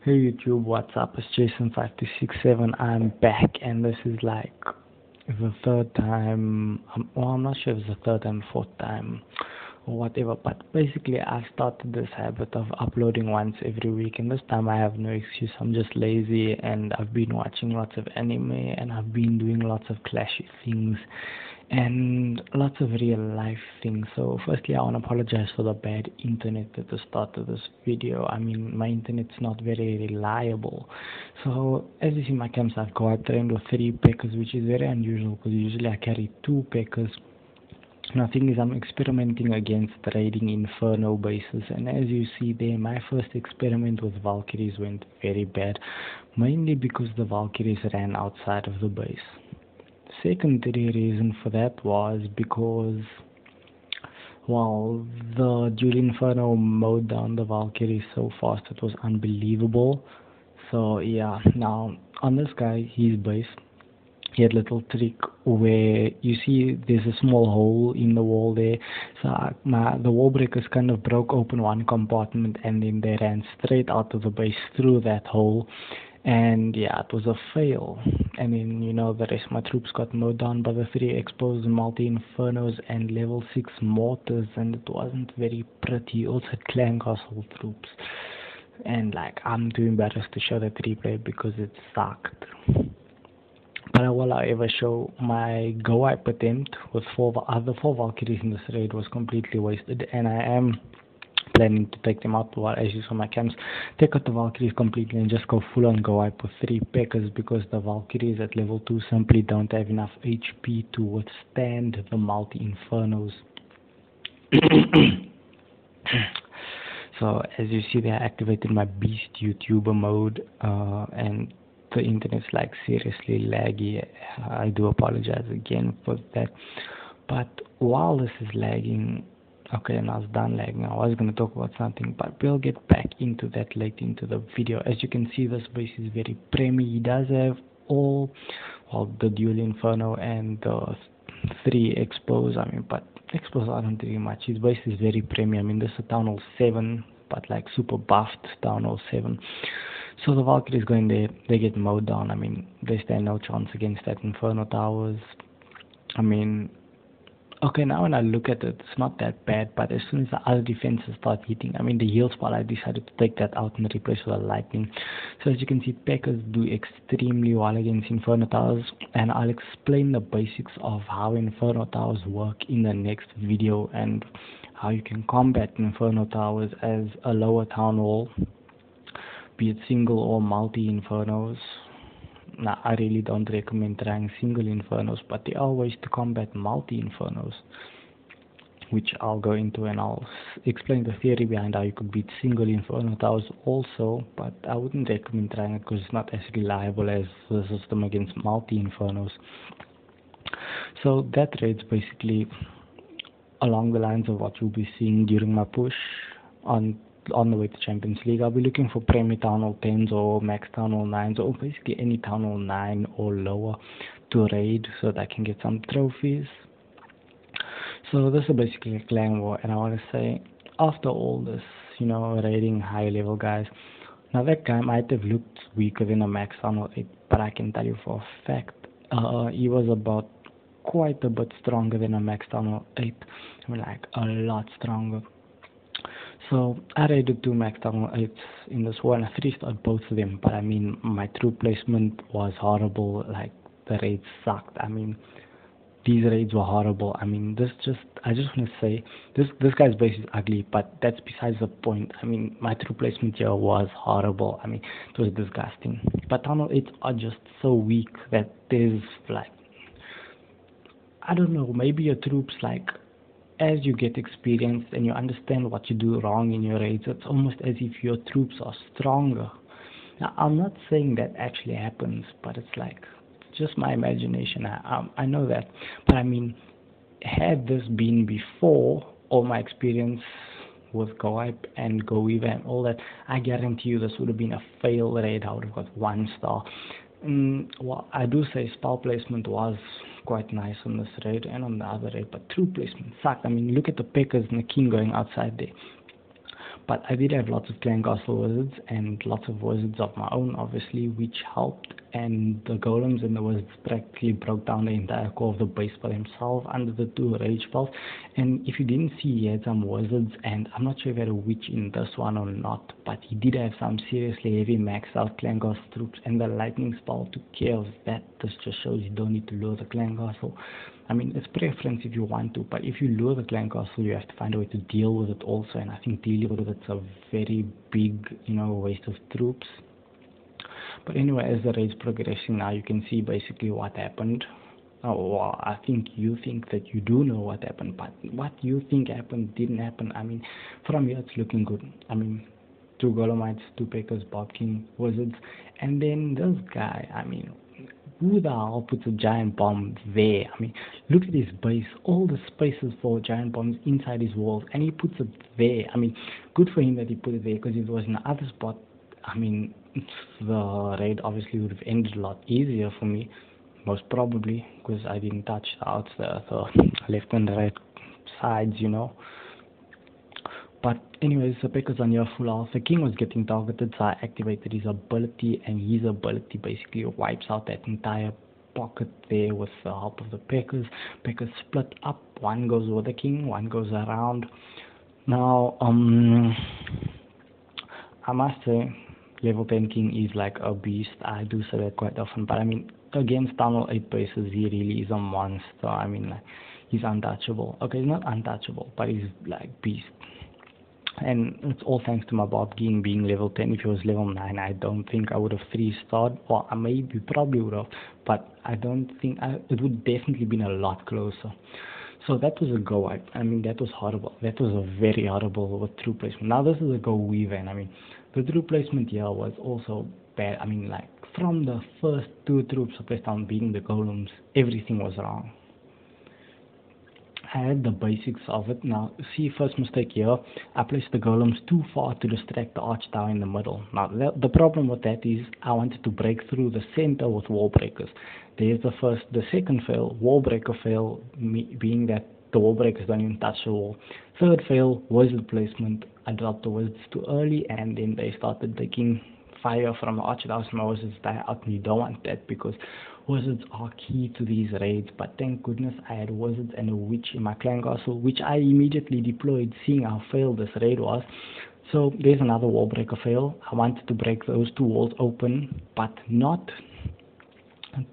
Hey YouTube, what's up? It's Jason5267. I'm back, and this is like the third time. Well, I'm not sure if it's the third and fourth time or whatever, but basically I started this habit of uploading once every week, and this time I have no excuse. I'm just lazy, and I've been watching lots of anime, and I've been doing lots of clashy things and lots of real life things. So firstly, I want to apologize for the bad internet at the start of this video. I mean, my internet's not very reliable. So as you see, my camps, I've got trained with 3 packers, which is very unusual because usually I carry 2 packers. Now, thing is, I'm experimenting against raiding Inferno bases, and as you see there, my first experiment with Valkyries went very bad, mainly because the Valkyries ran outside of the base. Secondary reason for that was because, well, the Dual Inferno mowed down the Valkyrie so fast, it was unbelievable. So yeah, now on this guy, his base, he had a little trick where you see there's a small hole in the wall there. So the wall breakers kind of broke open one compartment, and then they ran straight out of the base through that hole. And yeah, it was a fail. And then, you know, the rest of my troops got mowed down by the 3 exposed multi-infernos and level 6 mortars, and it wasn't very pretty. Also had clan castle troops, and like, I'm too embarrassed to show that replay because it sucked. But will I ever show my go wipe attempt with 4 Valkyries in this raid was completely wasted, and I am planning to take them out. While as you saw my camps, take out the Valkyries completely and just go full on go wipe with 3 packers, because the Valkyries at level 2 simply don't have enough HP to withstand the multi-infernos. So as you see there, I activated my beast YouTuber mode, and the internet's like seriously laggy. I do apologize again for that. But while this is lagging, okay, and I was done lagging, I was going to talk about something, but we'll get back into that late into the video. As you can see, this base is very premium. He does have all, well, the Dual Inferno and the 3 expos. I mean, but expos aren't really much. His base is very premium. I mean, this is a Town Hall 7, but like super buffed Town Hall 7. So the Valkyries go in there, they get mowed down. I mean, they stand no chance against that Inferno towers. I mean, okay, now when I look at it, it's not that bad, but as soon as the other defenses start hitting, I mean, the heal spot, I decided to take that out and replace with a lightning. So as you can see, packers do extremely well against Inferno towers, and I'll explain the basics of how Inferno towers work in the next video, and how you can combat Inferno towers as a lower town hall, be it single or multi-infernos. Now, I really don't recommend trying single infernos, but there are ways to combat multi-infernos, which I'll go into, and I'll explain the theory behind how you could beat single inferno towers also, but I wouldn't recommend trying it because it's not as reliable as the system against multi-infernos. So that raid's basically along the lines of what you'll be seeing during my push on the way to Champions League. I'll be looking for Premier Town Hall 10s or Max Town Hall 9s, or basically any Town Hall 9 or lower to raid, so that I can get some trophies. So this is basically a clan war, and I want to say, after all this, you know, raiding high level guys, now that guy might have looked weaker than a Max Town Hall 8, but I can tell you for a fact, he was about quite a bit stronger than a Max Town Hall 8. I mean, like a lot stronger. So I raided 2 Max Town Hall 8s in this war, and I 3-starred both of them, but I mean, my troop placement was horrible. Like, the raids sucked. I mean, these raids were horrible. I mean, I just want to say, this guy's base is ugly, but that's besides the point. I mean, my troop placement here was horrible. I mean, it was disgusting. But Town Hall 8s are just so weak that there's like, I don't know, maybe your troops, like, as you get experienced and you understand what you do wrong in your raids, it's almost as if your troops are stronger. Now, I'm not saying that actually happens, but it's like, it's just my imagination. I know that. But I mean, had this been before all my experience with Go Wipe and Go Weaver and all that, I guarantee you this would have been a fail raid. I would have got 1 star. Well, I do say spell placement was quite nice on this raid and on the other raid, but troop placement sucked. I mean, look at the packers and the king going outside there. But I did have lots of clan castle wizards and lots of wizards of my own, obviously, which helped. And the golems and the wizards practically broke down the entire core of the base by themselves under the 2 rage spells. And if you didn't see, he had some wizards, and I'm not sure if he had a witch in this one or not, but he did have some seriously heavy maxed out clan castle troops, and the lightning spell took care of that. This just shows you don't need to lure the clan castle. I mean, it's preference if you want to, but if you lure the clan castle, you have to find a way to deal with it also, and I think dealing with it's a very big, waste of troops. But anyway, as the raid's progressing now, you can see basically what happened. Oh, well, I think you think that you do know what happened, but what you think happened didn't happen. I mean, from here it's looking good. I mean, 2 golemites, 2 Packers, Bob King, wizards, and then this guy, I mean, who the hell puts a giant bomb there? I mean, look at his base, all the spaces for giant bombs inside his walls, and he puts it there. I mean, good for him that he put it there, because if it was in the other spot, I mean, the raid obviously would have ended a lot easier for me, most probably, because I didn't touch the left and right sides, But anyways, the Packers on your full health. The king was getting targeted, so I activated his ability, and his ability basically wipes out that entire pocket there with the help of the Packers. Packers split up. One goes with the king, one goes around. Now, I must say, level 10 king is like a beast. I do say that quite often, but I mean, against tunnel 8 bases, he really is a monster. I mean, like, he's untouchable. Okay, he's not untouchable, but he's like beast. And it's all thanks to my Bob King being level 10. If he was level 9, I don't think I would have 3-starred. Or I probably would have, but I don't think it would definitely been a lot closer. So that was a go. I mean, that was horrible. That was a very horrible with troop placement. Now this is a go weaver, and I mean, the troop placement here was also bad. I mean, like, from the first 2 troops placed down being the golems, everything was wrong. I had the basics of it. Now, see, first mistake here, I placed the golems too far to distract the arch tower in the middle. Now, the problem with that is I wanted to break through the center with wall breakers. There's the second fail, wall breaker fail, being that the wall breakers don't even touch the wall. Third fail, wizard placement. I dropped the wizards too early, and then they started taking fire from the arch towers. My wizards die out, and you don't want that, because wizards are key to these raids. But thank goodness I had wizards and a witch in my clan castle, which I immediately deployed, seeing how failed this raid was. So there's another wall breaker fail. I wanted to break those 2 walls open, but not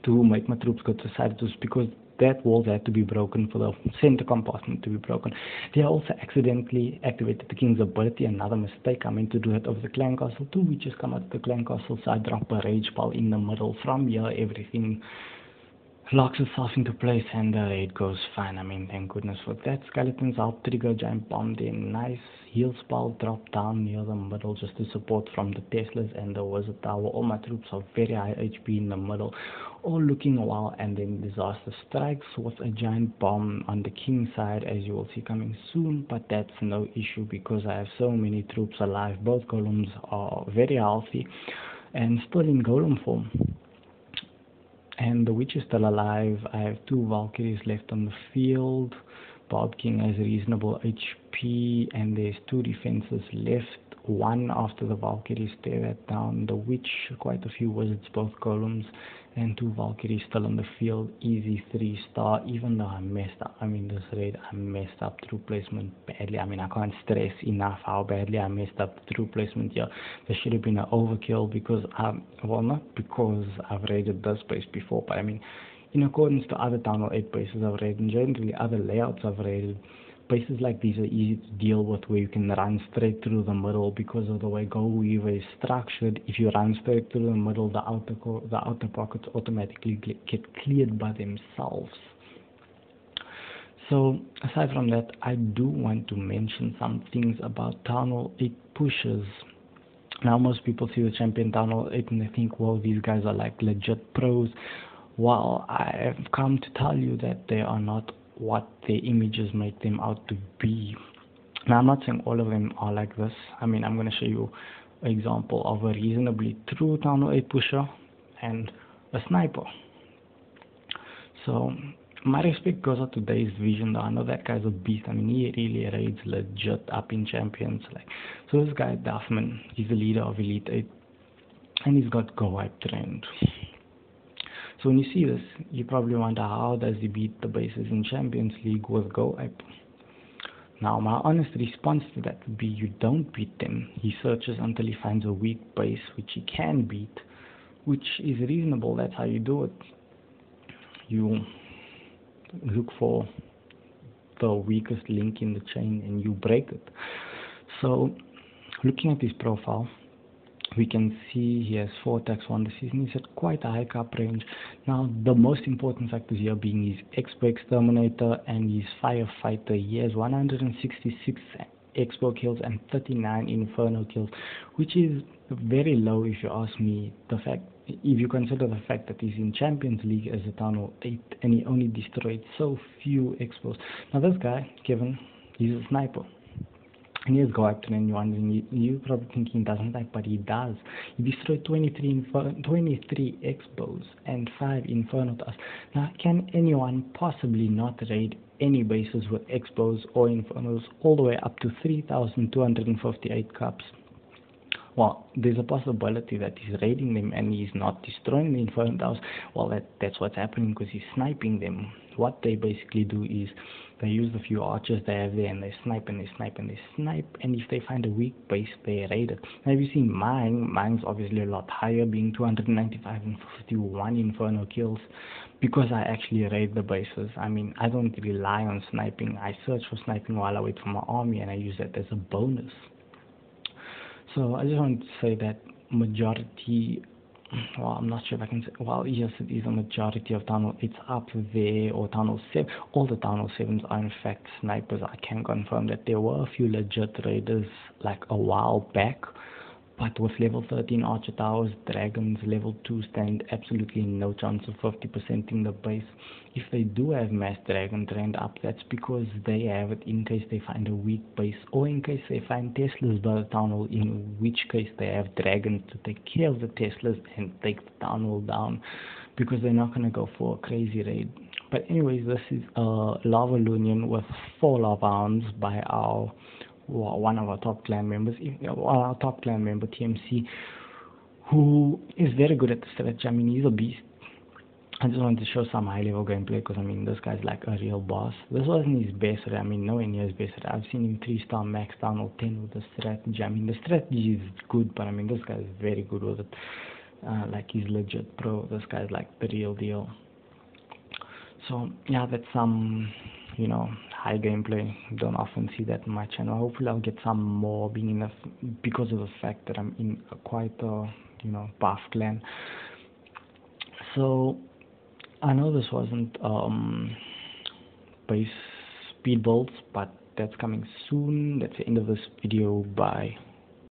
to make my troops go to the side, just because that walls had to be broken for the center compartment to be broken. They also accidentally activated the king's ability, another mistake. I meant to do it over the clan castle. 2 witches come out of the clan castle, so I drop a rage ball in the middle. From here, everything locks itself into place, and the raid goes fine. I mean, thank goodness for that. Skeletons help trigger giant bomb. Then nice heal spell drop down near the middle just to support from the Teslas and the wizard tower. All my troops are very high HP in the middle, all looking well, and then disaster strikes with a giant bomb on the king side, as you will see coming soon. But that's no issue, because I have so many troops alive. Both golems are very healthy and still in golem form. And the witch is still alive. I have 2 Valkyries left on the field. Bob King has reasonable HP, and there's 2 defenses left. 1 after the Valkyries tear that down. The witch, quite a few wizards, both golems, and 2 Valkyries still on the field. Easy 3-star, even though I messed up. I mean, this raid, I messed up troop placement badly. I mean, I can't stress enough how badly I messed up the troop placement here. There should have been an overkill, because, well, not because I've raided this base before, but I mean, in accordance to other Town Hall 8 bases I've raided, and generally other layouts I've raided, bases like these are easy to deal with, where you can run straight through the middle because of the way Go Weaver is structured. If you run straight through the middle, the outer pockets automatically get cleared by themselves. So aside from that, I do want to mention some things about Town Hall 8 pushes. Now, most people see the champion Town Hall 8 and they think, well, these guys are like legit pros. Well, I have come to tell you that they are not what their images make them out to be. Now, I'm not saying all of them are like this. I mean, I'm going to show you an example of a reasonably true Town Hall 8 pusher and a sniper. So my respect goes out to Dave's vision though. I know that guy's a beast. I mean, he really raids legit up in champions. Like, so this guy Duffman, he's the leader of Elite 8, and he's got Go Wipe Trend. So when you see this, you probably wonder how does he beat the bases in Champions League with Go Wipe. Now, my honest response to that would be you don't beat them. He searches until he finds a weak base which he can beat, which is reasonable. That's how you do it. You look for the weakest link in the chain and you break it. So, looking at his profile, we can see he has 4 attacks won this season. He's at quite a high cup range. Now, the most important factors here being his Expo Exterminator and his Firefighter. He has 166 Expo kills and 39 Inferno kills, which is very low if you ask me. If you consider the fact that he's in Champions League as a Town Hall 8 and he only destroyed so few Expos. Now, this guy, Kevin, he's a sniper. And he has Go Wipe Trend, you probably think he doesn't like, but he does. He destroyed 23 Expos and 5 Inferno to us. Now, can anyone possibly not raid any bases with Expos or Infernos all the way up to 3,258 cups? Well, there's a possibility that he's raiding them and he's not destroying the Inferno towers. Well, that's what's happening because he's sniping them. What they basically do is they use the few archers they have there and they snipe and they snipe and they snipe, and if they find a weak base, they raid it. Now, if you see mine's obviously a lot higher, being 295 and 51 Inferno kills, because I actually raid the bases. I mean, I don't rely on sniping. I search for sniping while I wait for my army and I use that as a bonus. So I just want to say that majority, well, I'm not sure if I can say, well, yes, it is a majority of Town Hall 8's up there, or Town Hall 7. All the Town Hall 7s are in fact snipers. I can confirm that there were a few legit raiders like a while back, but with level 13 Archer Towers, Dragons level 2 stand absolutely no chance of 50% in the base. If they do have Mass Dragon Trend up, that's because they have it in case they find a weak base, or in case they find Teslas by the Town Hall, in which case they have Dragons to take care of the Teslas and take the Town Hall down, because they're not going to go for a crazy raid. But anyways, this is a Lava Lunion with 4 Lava Hounds by one of our top clan members, our top clan member TMC, who is very good at the stretch. I mean, he's a beast. I just wanted to show some high level gameplay because I mean, this guy's like a real boss. This wasn't his best raid. I mean, nowhere near his best raid. I've seen him 3-star max down or 10 with the strategy. I mean, the strategy is good, but I mean, this guy's very good with it. Like, he's legit pro. This guy's like the real deal. So yeah, that's some high gameplay. Don't often see that in my channel. Hopefully I'll get some more, because of the fact that I'm in quite a buff clan. So I know this wasn't base speed builds, but that's coming soon. That's the end of this video. Bye.